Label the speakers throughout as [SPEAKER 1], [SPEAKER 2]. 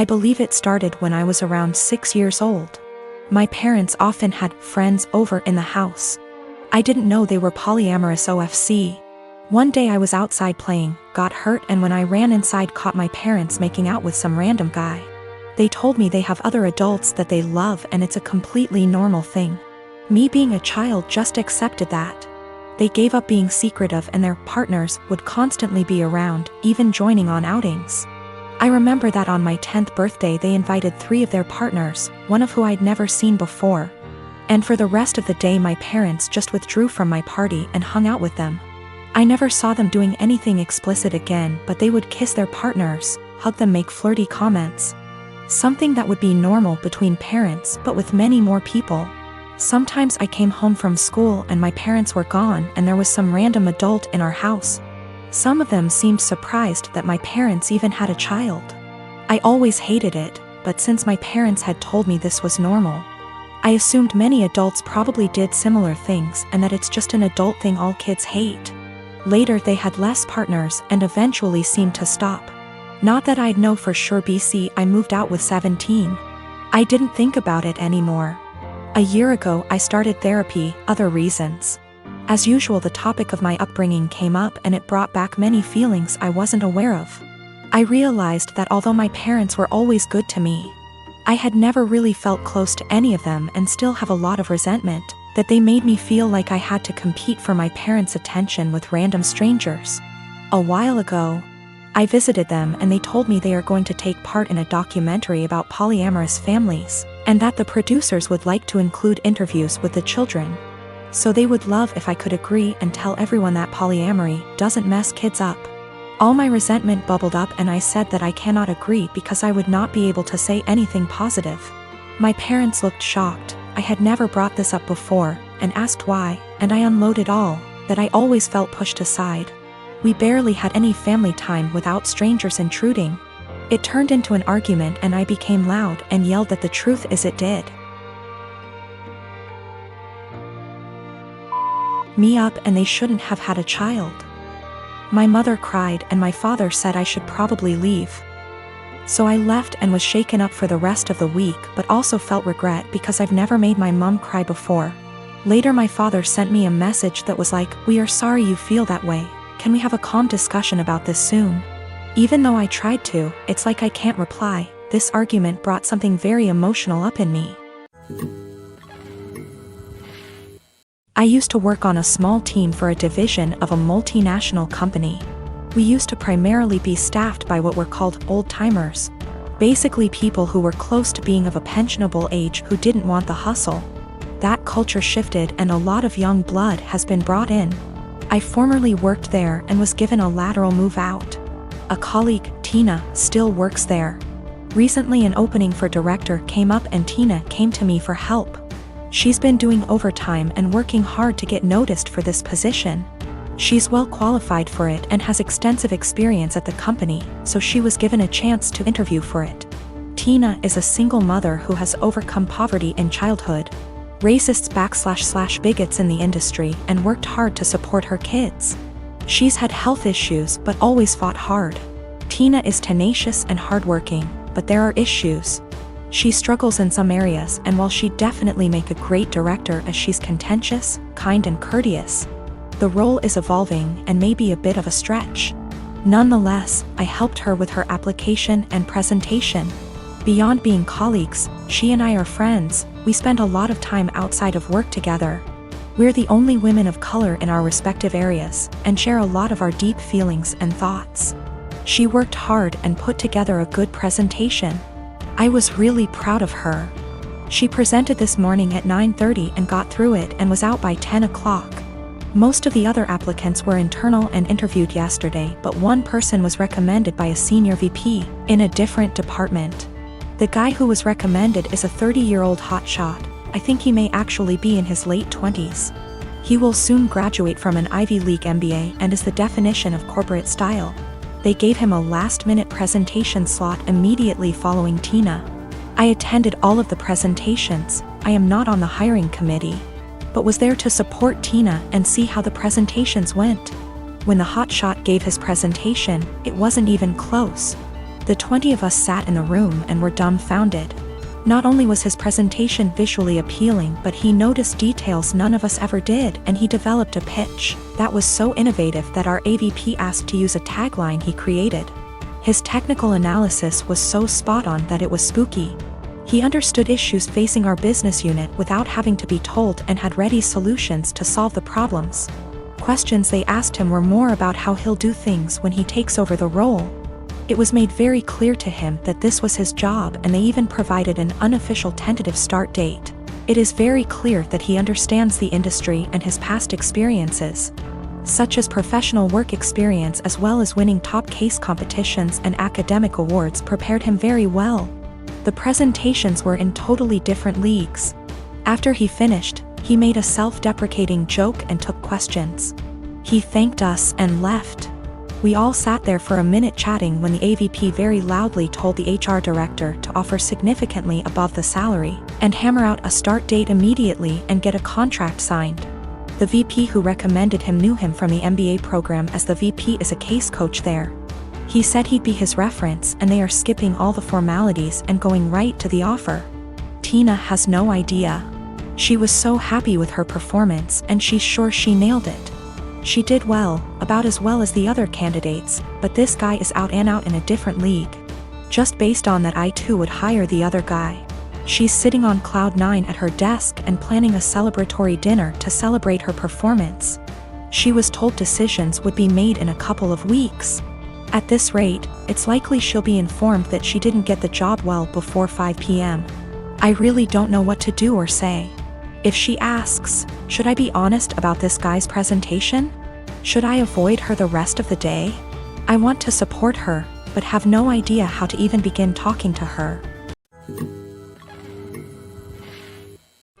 [SPEAKER 1] I believe it started when I was around 6 years old. My parents often had friends over in the house. I didn't know they were polyamorous OFC. One day I was outside playing, got hurt, and when I ran inside caught my parents making out with some random guy. They told me they have other adults that they love and it's a completely normal thing. Me being a child just accepted that. They gave up being secretive and their partners would constantly be around, even joining on outings. I remember that on my 10th birthday they invited 3 of their partners, one of who I'd never seen before. And for the rest of the day my parents just withdrew from my party and hung out with them. I never saw them doing anything explicit again, but they would kiss their partners, hug them, make flirty comments. Something that would be normal between parents but with many more people. Sometimes I came home from school and my parents were gone and there was some random adult in our house. Some of them seemed surprised that my parents even had a child. I always hated it, but since my parents had told me this was normal, I assumed many adults probably did similar things and that it's just an adult thing all kids hate. Later they had less partners and eventually seemed to stop. Not that I'd know for sure. I moved out with 17. I didn't think about it anymore. A year ago I started therapy, other reasons. As usual the topic of my upbringing came up and it brought back many feelings I wasn't aware of. I realized that although my parents were always good to me, I had never really felt close to any of them and still have a lot of resentment, that they made me feel like I had to compete for my parents' attention with random strangers. A while ago, I visited them and they told me they are going to take part in a documentary about polyamorous families, and that the producers would like to include interviews with the children. So they would love if I could agree and tell everyone that polyamory doesn't mess kids up. All my resentment bubbled up and I said that I cannot agree because I would not be able to say anything positive. My parents looked shocked. I had never brought this up before, and asked why, and I unloaded all that I always felt pushed aside. We barely had any family time without strangers intruding. It turned into an argument and I became loud and yelled that the truth is it did me up and they shouldn't have had a child. My mother cried and my father said I should probably leave. So I left and was shaken up for the rest of the week, but also felt regret because I've never made my mom cry before. Later my father sent me a message that was like, "We are sorry you feel that way. Can we have a calm discussion about this soon?" Even though I tried to, it's like I can't reply. This argument brought something very emotional up in me. I used to work on a small team for a division of a multinational company. We used to primarily be staffed by what were called old-timers. Basically people who were close to being of a pensionable age who didn't want the hustle. That culture shifted and a lot of young blood has been brought in. I formerly worked there and was given a lateral move out. A colleague, Tina, still works there. Recently an opening for director came up and Tina came to me for help. She's been doing overtime and working hard to get noticed for this position. She's well qualified for it and has extensive experience at the company, so she was given a chance to interview for it. Tina is a single mother who has overcome poverty in childhood, racists / bigots in the industry, and worked hard to support her kids. She's had health issues but always fought hard. Tina is tenacious and hardworking, but there are issues. She struggles in some areas, and while she'd definitely make a great director as she's contentious, kind and courteous, the role is evolving and may be a bit of a stretch. Nonetheless, I helped her with her application and presentation. Beyond being colleagues, she and I are friends. We spend a lot of time outside of work together. We're the only women of color in our respective areas, and share a lot of our deep feelings and thoughts. She worked hard and put together a good presentation. I was really proud of her. She presented this morning at 9:30 and got through it and was out by 10 o'clock. Most of the other applicants were internal and interviewed yesterday, but one person was recommended by a senior VP in a different department. The guy who was recommended is a 30-year-old hotshot. I think he may actually be in his late 20s. He will soon graduate from an Ivy League MBA and is the definition of corporate style. They gave him a last-minute presentation slot immediately following Tina. I attended all of the presentations. I am not on the hiring committee, but was there to support Tina and see how the presentations went. When the hotshot gave his presentation, it wasn't even close. The 20 of us sat in the room and were dumbfounded. Not only was his presentation visually appealing, but he noticed details none of us ever did, and he developed a pitch that was so innovative that our AVP asked to use a tagline he created. His technical analysis was so spot on that it was spooky. He understood issues facing our business unit without having to be told and had ready solutions to solve the problems. Questions they asked him were more about how he'll do things when he takes over the role. It was made very clear to him that this was his job, and they even provided an unofficial tentative start date. It is very clear that he understands the industry and his past experiences, such as professional work experience as well as winning top case competitions and academic awards, prepared him very well. The presentations were in totally different leagues. After he finished, he made a self-deprecating joke and took questions. He thanked us and left. We all sat there for a minute chatting when the AVP very loudly told the HR director to offer significantly above the salary and hammer out a start date immediately and get a contract signed. The VP who recommended him knew him from the MBA program, as the VP is a case coach there. He said he'd be his reference, and they are skipping all the formalities and going right to the offer. Tina has no idea. She was so happy with her performance, and she's sure she nailed it. She did well, about as well as the other candidates, but this guy is out and out in a different league. Just based on that, I too would hire the other guy. She's sitting on cloud 9 at her desk and planning a celebratory dinner to celebrate her performance. She was told decisions would be made in a couple of weeks. At this rate, it's likely she'll be informed that she didn't get the job well before 5 p.m. I really don't know what to do or say. If she asks, should I be honest about this guy's presentation? Should I avoid her the rest of the day? I want to support her, but have no idea how to even begin talking to her.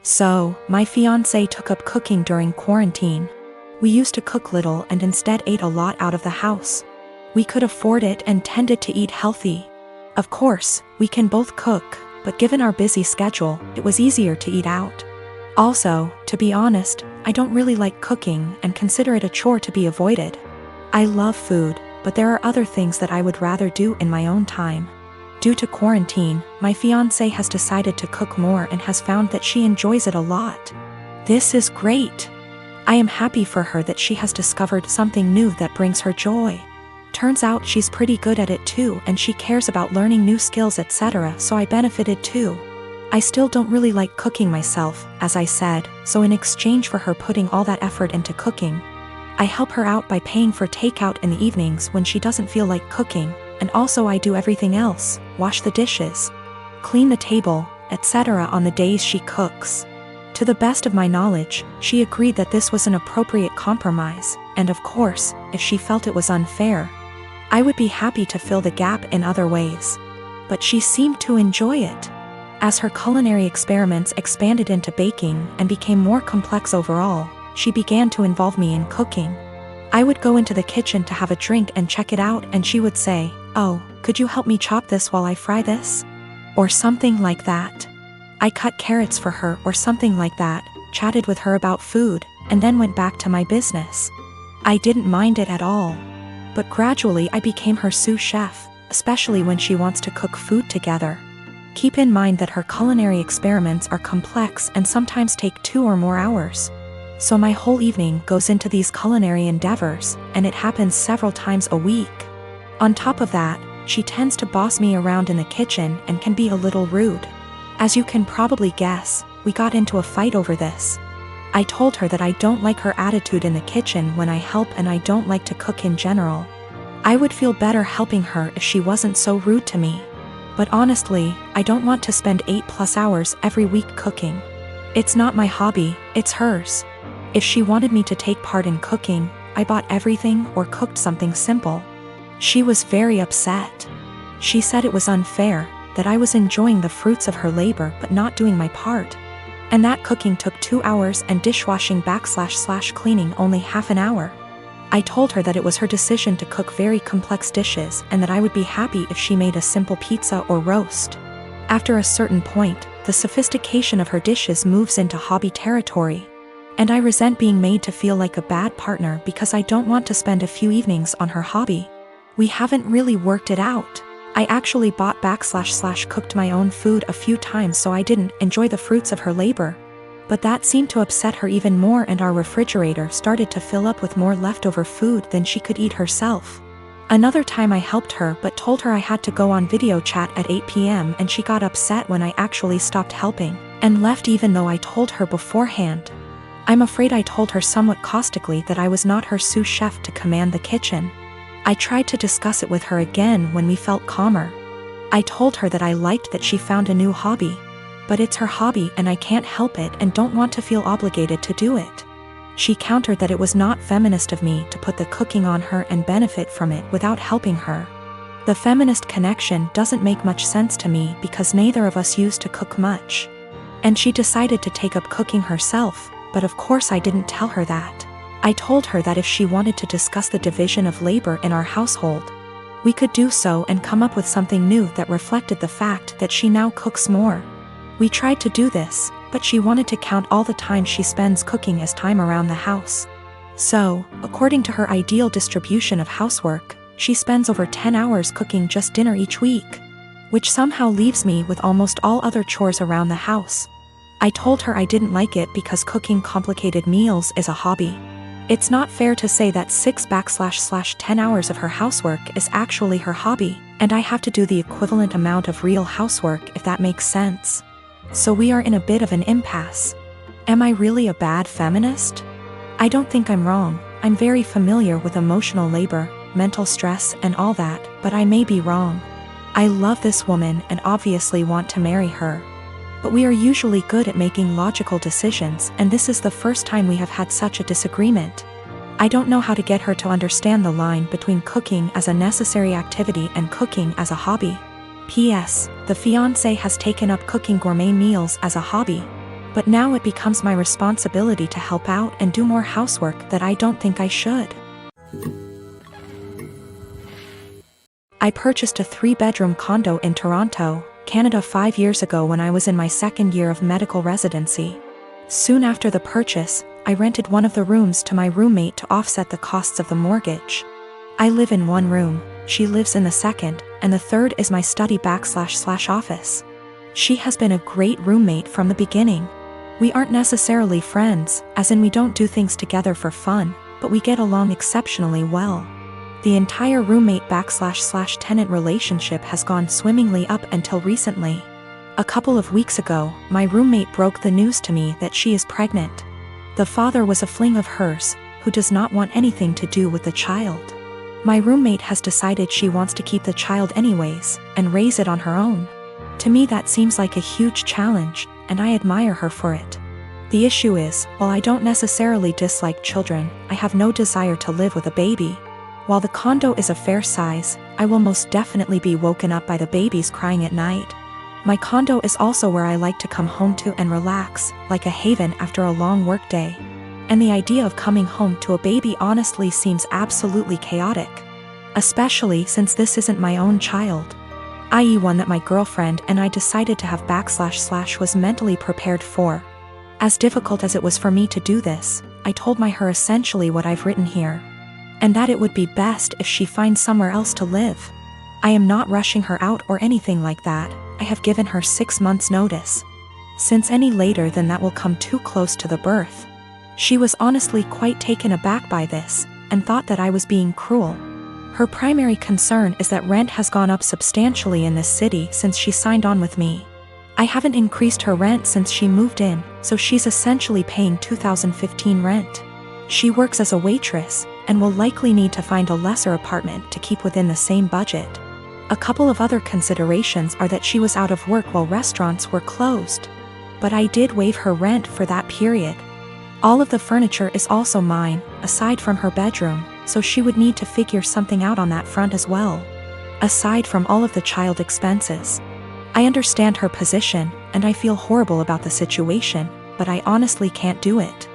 [SPEAKER 1] So, my fiancé took up cooking during quarantine. We used to cook little and instead ate a lot out of the house. We could afford it and tended to eat healthy. Of course, we can both cook, but given our busy schedule, it was easier to eat out. Also, to be honest, I don't really like cooking and consider it a chore to be avoided. I love food, but there are other things that I would rather do in my own time. Due to quarantine, my fiancé has decided to cook more and has found that she enjoys it a lot. This is great. I am happy for her that she has discovered something new that brings her joy. Turns out she's pretty good at it too, and she cares about learning new skills, etc., so I benefited too. I still don't really like cooking myself, as I said, so in exchange for her putting all that effort into cooking, I help her out by paying for takeout in the evenings when she doesn't feel like cooking, and also I do everything else, wash the dishes, clean the table, etc. on the days she cooks. To the best of my knowledge, she agreed that this was an appropriate compromise, and of course, if she felt it was unfair, I would be happy to fill the gap in other ways. But she seemed to enjoy it. As her culinary experiments expanded into baking and became more complex overall, she began to involve me in cooking. I would go into the kitchen to have a drink and check it out, and she would say, "Oh, could you help me chop this while I fry this?" Or something like that. I cut carrots for her or something like that, chatted with her about food, and then went back to my business. I didn't mind it at all. But gradually I became her sous chef, especially when she wants to cook food together. Keep in mind that her culinary experiments are complex and sometimes take 2 or more hours. So my whole evening goes into these culinary endeavors, and it happens several times a week. On top of that, she tends to boss me around in the kitchen and can be a little rude. As you can probably guess, we got into a fight over this. I told her that I don't like her attitude in the kitchen when I help, and I don't like to cook in general. I would feel better helping her if she wasn't so rude to me. But honestly, I don't want to spend 8+ hours every week cooking. It's not my hobby, it's hers. If she wanted me to take part in cooking, I bought everything or cooked something simple. She was very upset. She said it was unfair, that I was enjoying the fruits of her labor but not doing my part. And that cooking took 2 hours and dishwashing / cleaning only half an hour. I told her that it was her decision to cook very complex dishes and that I would be happy if she made a simple pizza or roast. After a certain point, the sophistication of her dishes moves into hobby territory. And I resent being made to feel like a bad partner because I don't want to spend a few evenings on her hobby. We haven't really worked it out. I actually bought / cooked my own food a few times so I didn't enjoy the fruits of her labor. But that seemed to upset her even more, and our refrigerator started to fill up with more leftover food than she could eat herself. Another time I helped her but told her I had to go on video chat at 8 p.m. and she got upset when I actually stopped helping and left even though I told her beforehand. I'm afraid I told her somewhat caustically that I was not her sous chef to command the kitchen. I tried to discuss it with her again when we felt calmer. I told her that I liked that she found a new hobby. But it's her hobby and I can't help it and don't want to feel obligated to do it. She countered that it was not feminist of me to put the cooking on her and benefit from it without helping her. The feminist connection doesn't make much sense to me because neither of us used to cook much. And she decided to take up cooking herself, but of course I didn't tell her that. I told her that if she wanted to discuss the division of labor in our household, we could do so and come up with something new that reflected the fact that she now cooks more. We tried to do this, but she wanted to count all the time she spends cooking as time around the house. So, according to her ideal distribution of housework, she spends over 10 hours cooking just dinner each week, which somehow leaves me with almost all other chores around the house. I told her I didn't like it because cooking complicated meals is a hobby. It's not fair to say that 6 / 10 hours of her housework is actually her hobby, and I have to do the equivalent amount of real housework if that makes sense. So we are in a bit of an impasse. Am I really a bad feminist? I don't think I'm wrong. I'm very familiar with emotional labor, mental stress, and all that, but I may be wrong. I love this woman and obviously want to marry her. But we are usually good at making logical decisions, and this is the first time we have had such a disagreement. I don't know how to get her to understand the line between cooking as a necessary activity and cooking as a hobby. P.S. The fiancé has taken up cooking gourmet meals as a hobby, but now it becomes my responsibility to help out and do more housework that I don't think I should. I purchased a 3-bedroom condo in Toronto, Canada 5 years ago when I was in my second year of medical residency. Soon after the purchase, I rented one of the rooms to my roommate to offset the costs of the mortgage. I live in one room, she lives in the second, and the third is my study / office. She has been a great roommate from the beginning. We aren't necessarily friends, as in we don't do things together for fun, but we get along exceptionally well. The entire roommate / tenant relationship has gone swimmingly up until recently. A couple of weeks ago, my roommate broke the news to me that she is pregnant. The father was a fling of hers, who does not want anything to do with the child. My roommate has decided she wants to keep the child anyways, and raise it on her own. To me that seems like a huge challenge, and I admire her for it. The issue is, while I don't necessarily dislike children, I have no desire to live with a baby. While the condo is a fair size, I will most definitely be woken up by the babies crying at night. My condo is also where I like to come home to and relax, like a haven after a long workday. And the idea of coming home to a baby honestly seems absolutely chaotic. Especially since this isn't my own child, i.e. one that my girlfriend and I decided to have / was mentally prepared for. As difficult as it was for me to do this, I told her essentially what I've written here. And that it would be best if she finds somewhere else to live. I am not rushing her out or anything like that. I have given her 6 months notice. Since any later than that will come too close to the birth. She was honestly quite taken aback by this, and thought that I was being cruel. Her primary concern is that rent has gone up substantially in this city since she signed on with me. I haven't increased her rent since she moved in, so she's essentially paying 2015 rent. She works as a waitress, and will likely need to find a lesser apartment to keep within the same budget. A couple of other considerations are that she was out of work while restaurants were closed. But I did waive her rent for that period. All of the furniture is also mine, aside from her bedroom, so she would need to figure something out on that front as well. Aside from all of the child expenses. I understand her position, and I feel horrible about the situation, but I honestly can't do it.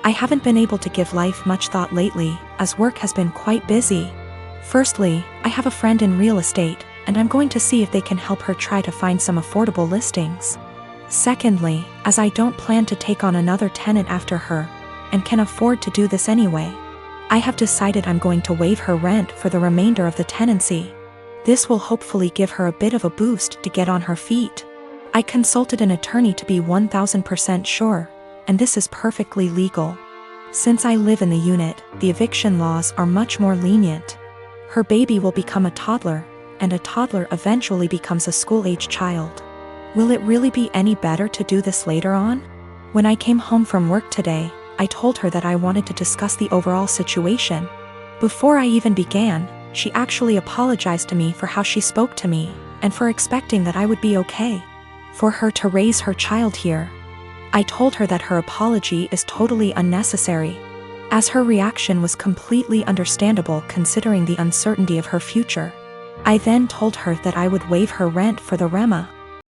[SPEAKER 1] I haven't been able to give life much thought lately, as work has been quite busy. Firstly, I have a friend in real estate, and I'm going to see if they can help her try to find some affordable listings. Secondly, as I don't plan to take on another tenant after her, and can afford to do this anyway, I have decided I'm going to waive her rent for the remainder of the tenancy. This will hopefully give her a bit of a boost to get on her feet. I consulted an attorney to be 1000% sure, and this is perfectly legal. Since I live in the unit, the eviction laws are much more lenient. Her baby will become a toddler, and a toddler eventually becomes a school-age child. Will it really be any better to do this later on? When I came home from work today, I told her that I wanted to discuss the overall situation. Before I even began, she actually apologized to me for how she spoke to me, and for expecting that I would be okay for her to raise her child here. I told her that her apology is totally unnecessary, as her reaction was completely understandable considering the uncertainty of her future. I then told her that I would waive her rent for the Rema,